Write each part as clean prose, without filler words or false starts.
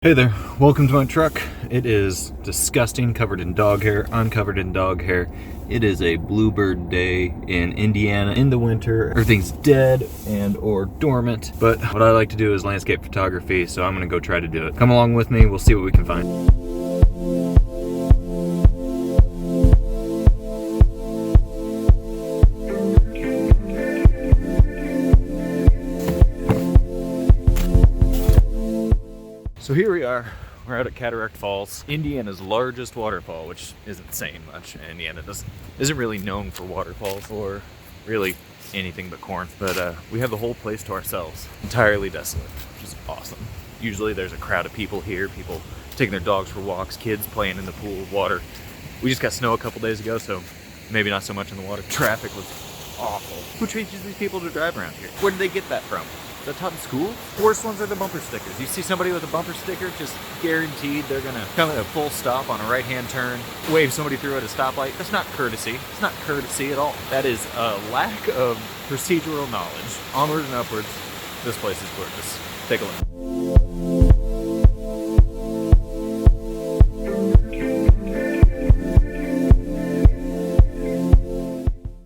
Hey there, welcome to my truck. It is disgusting, covered in dog hair. I'm covered in dog hair. It is a bluebird day in Indiana in the winter. Everything's dead and or dormant, but what I like to do is landscape photography, so I'm gonna go try to do it. Come along with me, we'll see what we can find. So here we are, we're out at Cataract Falls, Indiana's largest waterfall, which isn't saying much. Indiana isn't really known for waterfalls or really anything but corn, but we have the whole place to ourselves, entirely desolate, which is awesome. Usually there's a crowd of people here, people taking their dogs for walks, kids playing in the pool of water. We just got snow a couple days ago, so maybe not so much in the water. Traffic was awful. Who teaches these people to drive around here? Where did they get that from? Is that taught in school? The worst ones are the bumper stickers. You see somebody with a bumper sticker, just guaranteed they're gonna come at a full stop on a right-hand turn, wave somebody through at a stoplight. That's not courtesy. It's not courtesy at all. That is a lack of procedural knowledge. Onward and upwards. This place is gorgeous. Take a look.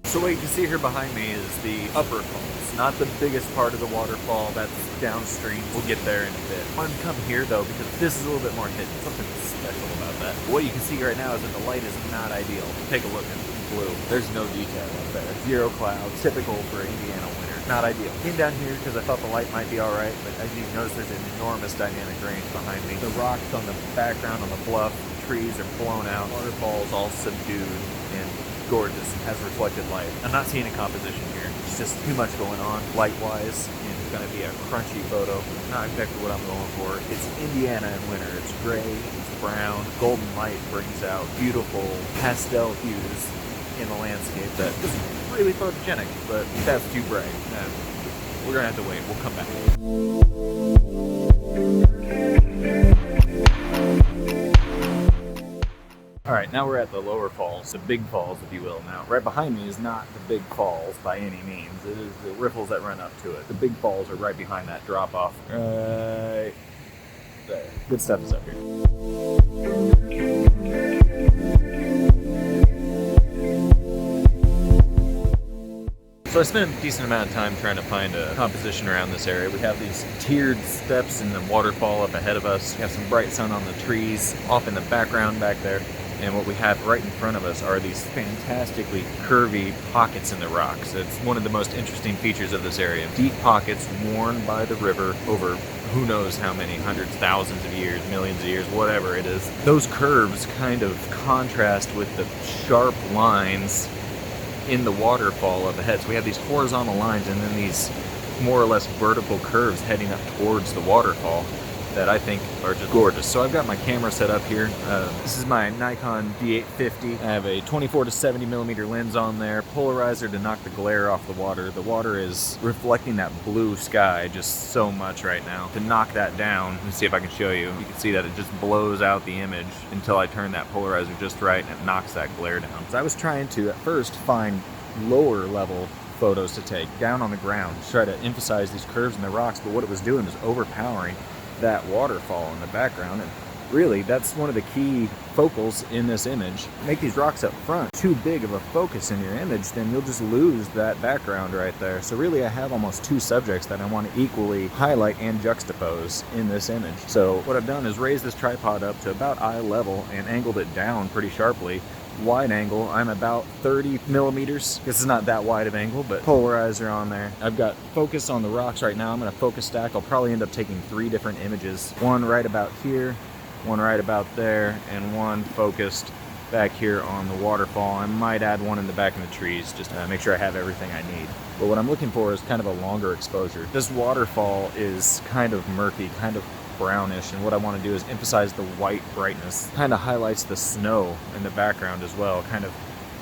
So what you can see here behind me is the upper falls. Not the biggest part of the waterfall, that's downstream. We'll get there in a bit. I wanted to come here though because this is a little bit more hidden. Something special about that. What you can see right now is that the light is not ideal. Take a look at the blue. There's no detail up there. Zero clouds, typical for Indiana winter. Not ideal. Came down here because I thought the light might be alright, but as you notice there's an enormous dynamic range behind me. The rocks on the background on the bluff, the trees are blown out, waterfalls all subdued and gorgeous, has reflected light. I'm not seeing a composition here. It's just too much going on light-wise, and it's going to be a crunchy photo. Not exactly what I'm going for. It's Indiana in winter. It's gray, it's brown. Golden light brings out beautiful pastel hues in the landscape that is really photogenic, but that's too bright. We're going to have to wait. We'll come back. Alright, now we're at the lower falls, the big falls if you will. Now, right behind me is not the big falls by any means. It is the riffles that run up to it. The big falls are right behind that drop off. Right there. Good stuff is up here. So I spent a decent amount of time trying to find a composition around this area. We have these tiered steps in the waterfall up ahead of us. We have some bright sun on the trees off in the background back there. And what we have right in front of us are these fantastically curvy pockets in the rocks. It's one of the most interesting features of this area. Deep pockets worn by the river over who knows how many hundreds, thousands of years, millions of years, whatever it is. Those curves kind of contrast with the sharp lines in the waterfall up ahead. So we have these horizontal lines and then these more or less vertical curves heading up towards the waterfall that I think are just gorgeous. So I've got my camera set up here. This is my Nikon D850. I have a 24 to 70 millimeter lens on there, polarizer to knock the glare off the water. The water is reflecting that blue sky just so much right now. To knock that down, let me see if I can show you. You can see that it just blows out the image until I turn that polarizer just right and it knocks that glare down. So I was trying to at first find lower level photos to take down on the ground to try to emphasize these curves in the rocks, but what it was doing was overpowering that waterfall in the background, and really that's one of the key focals in this image. Make these rocks up front too big of a focus in your image, then you'll just lose that background right there. So really I have almost two subjects that I want to equally highlight and juxtapose in this image. So what I've done is raise this tripod up to about eye level and angled it down pretty sharply. Wide angle, I'm about 30 millimeters. This is not that wide of angle, but polarizer on there. I've got focus on the rocks right now. I'm gonna focus stack. I'll probably end up taking 3 different images. One right about here, one right about there, and one focused back here on the waterfall. I might add one in the back of the trees just to make sure I have everything I need. But what I'm looking for is kind of a longer exposure. This waterfall is kind of murky, kind of brownish, and what I want to do is emphasize the white brightness. Kind of highlights the snow in the background as well, kind of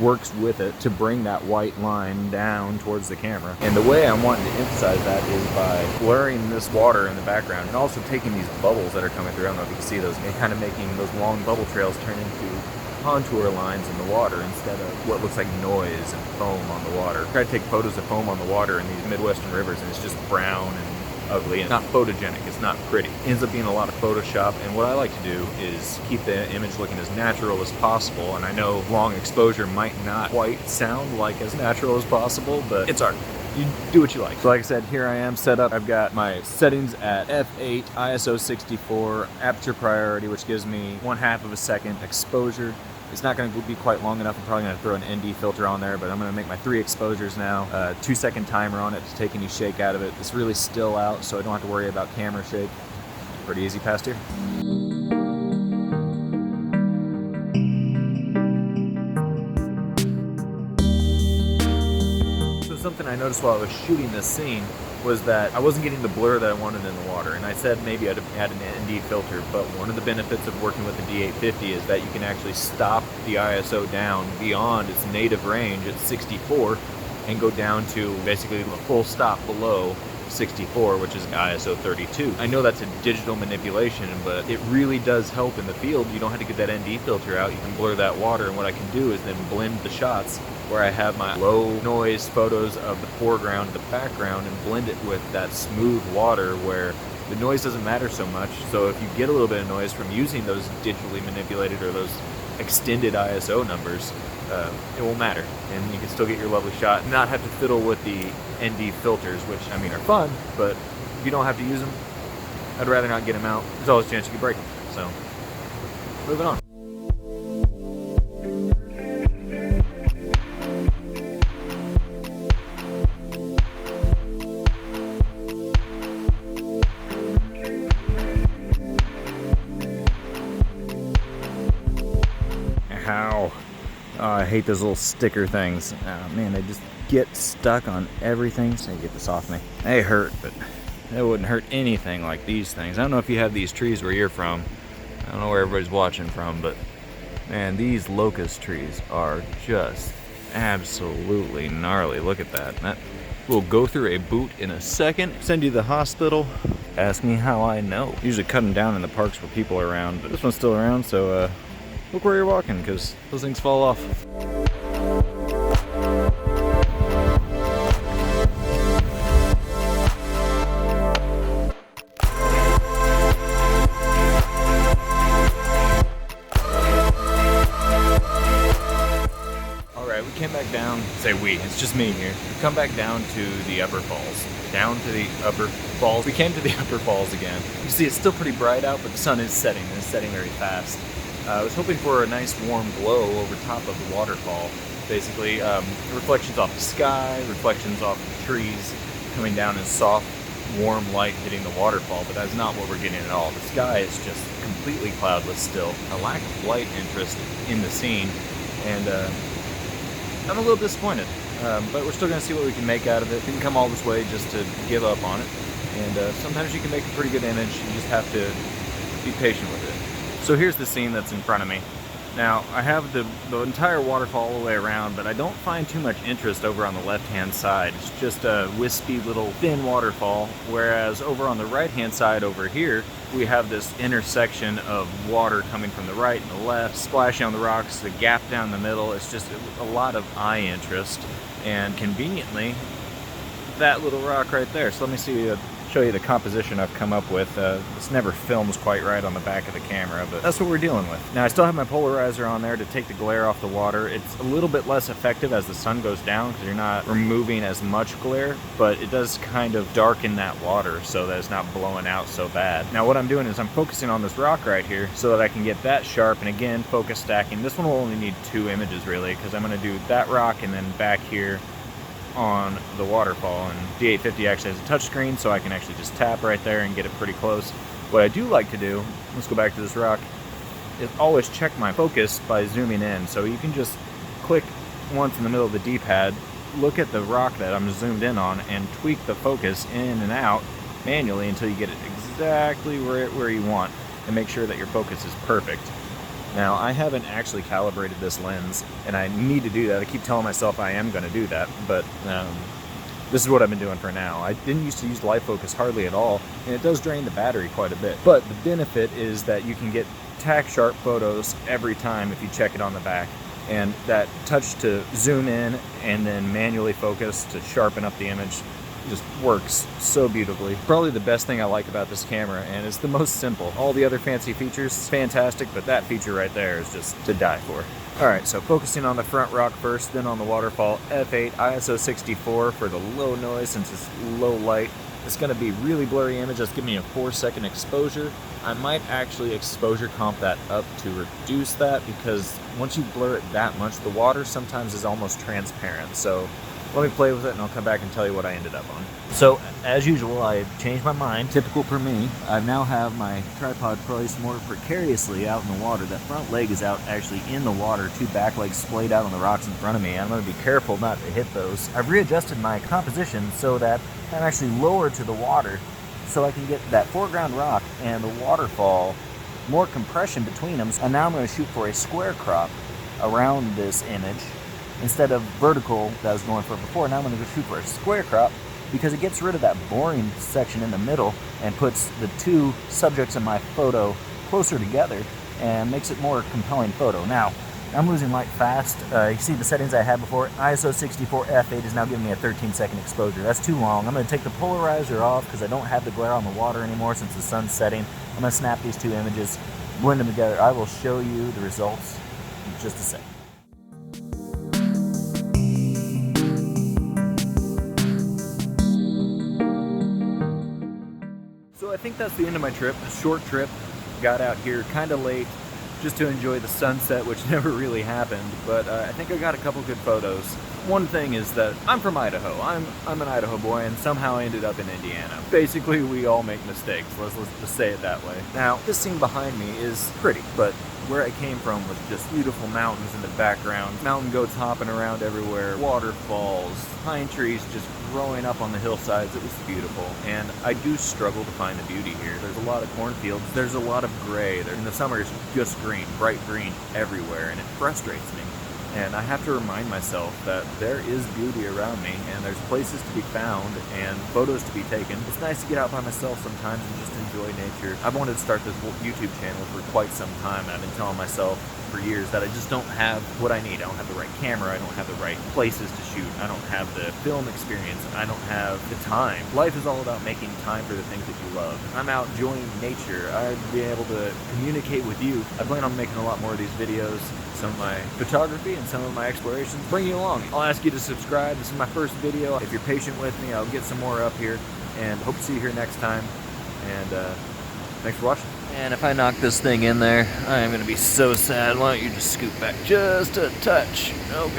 works with it to bring that white line down towards the camera. And the way I'm wanting to emphasize that is by blurring this water in the background and also taking these bubbles that are coming through, I don't know if you can see those, and kind of making those long bubble trails turn into contour lines in the water instead of what looks like noise and foam on the water. I try to take photos of foam on the water in these Midwestern rivers and it's just brown and ugly and not photogenic. It's not pretty. It ends up being a lot of Photoshop, and what I like to do is keep the image looking as natural as possible. And I know long exposure might not quite sound like as natural as possible, but it's art. You do what you like. So like I said, here I am set up. I've got my settings at f8, ISO 64, aperture priority, which gives me 1/2 of a second exposure. It's not going to be quite long enough. I'm probably going to throw an ND filter on there, but I'm going to make my 3 exposures now. 2-second timer on it to take any shake out of it. It's really still out, so I don't have to worry about camera shake. Pretty easy past here. Something I noticed while I was shooting this scene was that I wasn't getting the blur that I wanted in the water, and I said maybe I'd add an ND filter, but one of the benefits of working with the D850 is that you can actually stop the ISO down beyond its native range at 64 and go down to basically the full stop below 64, which is ISO 32. I know that's a digital manipulation, but it really does help in the field. You don't have to get that ND filter out. You can blur that water, and what I can do is then blend the shots where I have my low noise photos of the foreground and the background and blend it with that smooth water where the noise doesn't matter so much. So if you get a little bit of noise from using those digitally manipulated or those extended ISO numbers, it won't matter, and you can still get your lovely shot and not have to fiddle with the ND filters, which I mean are fun, but if you don't have to use them, I'd rather not get them out. There's always a chance you could break them. So moving on. Ow. Oh, I hate those little sticker things. Oh man, they just get stuck on everything. So get this off me. They hurt, but they wouldn't hurt anything like these things. I don't know if you have these trees where you're from. I don't know where everybody's watching from, but man, these locust trees are just absolutely gnarly. Look at that. That will go through a boot in a second. Send you to the hospital. Ask me how I know. Usually cut them down in the parks where people are around, but this one's still around, so look where you're walking, because those things fall off. Alright, we came back down, say we, it's just me here. We come back down to the upper falls. Down to the upper falls. We came to the upper falls again. You see, it's still pretty bright out, but the sun is setting, and it's setting very fast. I was hoping for a nice warm glow over top of the waterfall. Basically, reflections off the sky, reflections off the trees, coming down in soft, warm light hitting the waterfall, but that's not what we're getting at all. The sky is just completely cloudless still. A lack of light interest in the scene, and I'm a little disappointed. But we're still going to see what we can make out of it. Didn't come all this way just to give up on it. And sometimes you can make a pretty good image. You just have to be patient with it. So here's the scene that's in front of me. Now, I have the entire waterfall all the way around, but I don't find too much interest over on the left-hand side. It's just a wispy little thin waterfall, whereas over on the right-hand side over here, we have this intersection of water coming from the right and the left, splashing on the rocks, the gap down the middle. It's just a lot of eye interest, and conveniently, that little rock right there. So let me show you the composition I've come up with. This never films quite right on the back of the camera, but that's what we're dealing with. Now I still have my polarizer on there to take the glare off the water. It's a little bit less effective as the sun goes down because you're not removing as much glare, but it does kind of darken that water so that it's not blowing out so bad. Now what I'm doing is I'm focusing on this rock right here so that I can get that sharp, and again, focus stacking. This one will only need 2 images really, because I'm going to do that rock and then back here on the waterfall, and D850 actually has a touch screen, so I can actually just tap right there and get it pretty close. What I do like to do, let's go back to this rock, is always check my focus by zooming in. So you can just click once in the middle of the D-pad, look at the rock that I'm zoomed in on, and tweak the focus in and out manually until you get it exactly where you want, and make sure that your focus is perfect. Now, I haven't actually calibrated this lens, and I need to do that. I keep telling myself I am going to do that, but this is what I've been doing for now. I didn't used to use live focus hardly at all, and it does drain the battery quite a bit. But the benefit is that you can get tack sharp photos every time if you check it on the back. And that touch to zoom in and then manually focus to sharpen up the image, just works so beautifully. Probably the best thing I like about this camera, and it's the most simple. All the other fancy features, fantastic, but that feature right there is just to die for. Alright, so focusing on the front rock first, then on the waterfall, f8, ISO 64 for the low noise since it's low light. It's going to be really blurry image. That's giving me a 4-second exposure. I might actually exposure comp that up to reduce that, because once you blur it that much, the water sometimes is almost transparent. So let me play with it and I'll come back and tell you what I ended up on. So as usual, I changed my mind. Typical for me, I now have my tripod placed more precariously out in the water. That front leg is out actually in the water, 2 back legs splayed out on the rocks in front of me. I'm going to be careful not to hit those. I've readjusted my composition so that I'm actually lower to the water, so I can get that foreground rock and the waterfall, more compression between them. And now I'm going to shoot for a square crop around this image instead of vertical that I was going for before. Now I'm going to go shoot for a square crop, because it gets rid of that boring section in the middle and puts the 2 subjects in my photo closer together and makes it more compelling photo. Now, I'm losing light fast. You see the settings I had before. ISO 64 f8 is now giving me a 13-second exposure. That's too long. I'm going to take the polarizer off because I don't have the glare on the water anymore since the sun's setting. I'm going to snap these 2 images, blend them together. I will show you the results in just a second. So I think that's the end of my trip. A short trip. Got out here kind of late just to enjoy the sunset, which never really happened, but I think I got a couple good photos. One thing is that I'm from Idaho. I'm an Idaho boy, and somehow I ended up in Indiana. Basically, we all make mistakes. Let's just say it that way. Now, this scene behind me is pretty, but where I came from was just beautiful mountains in the background, mountain goats hopping around everywhere, waterfalls, pine trees just growing up on the hillsides. It was beautiful, and I do struggle to find the beauty here. There's a lot of cornfields, there's a lot of gray. In the summer it's just green, bright green everywhere, and it frustrates me. And I have to remind myself that there is beauty around me, and there's places to be found and photos to be taken. It's nice to get out by myself sometimes and just enjoy nature. I've wanted to start this YouTube channel for quite some time, and I've been telling myself for years that I just don't have what I need. I don't have the right camera, I don't have the right places to shoot, I don't have the film experience, I don't have the time. Life is all about making time for the things that you love. I'm out enjoying nature. I've been able to communicate with you. I plan on making a lot more of these videos, some of my photography and some of my explorations, bring you along. I'll ask you to subscribe. This is my first video. If you're patient with me, I'll get some more up here, and hope to see you here next time. And thanks for watching. And if I knock this thing in there, I am going to be so sad. Why don't you just scoot back just a touch? Okay.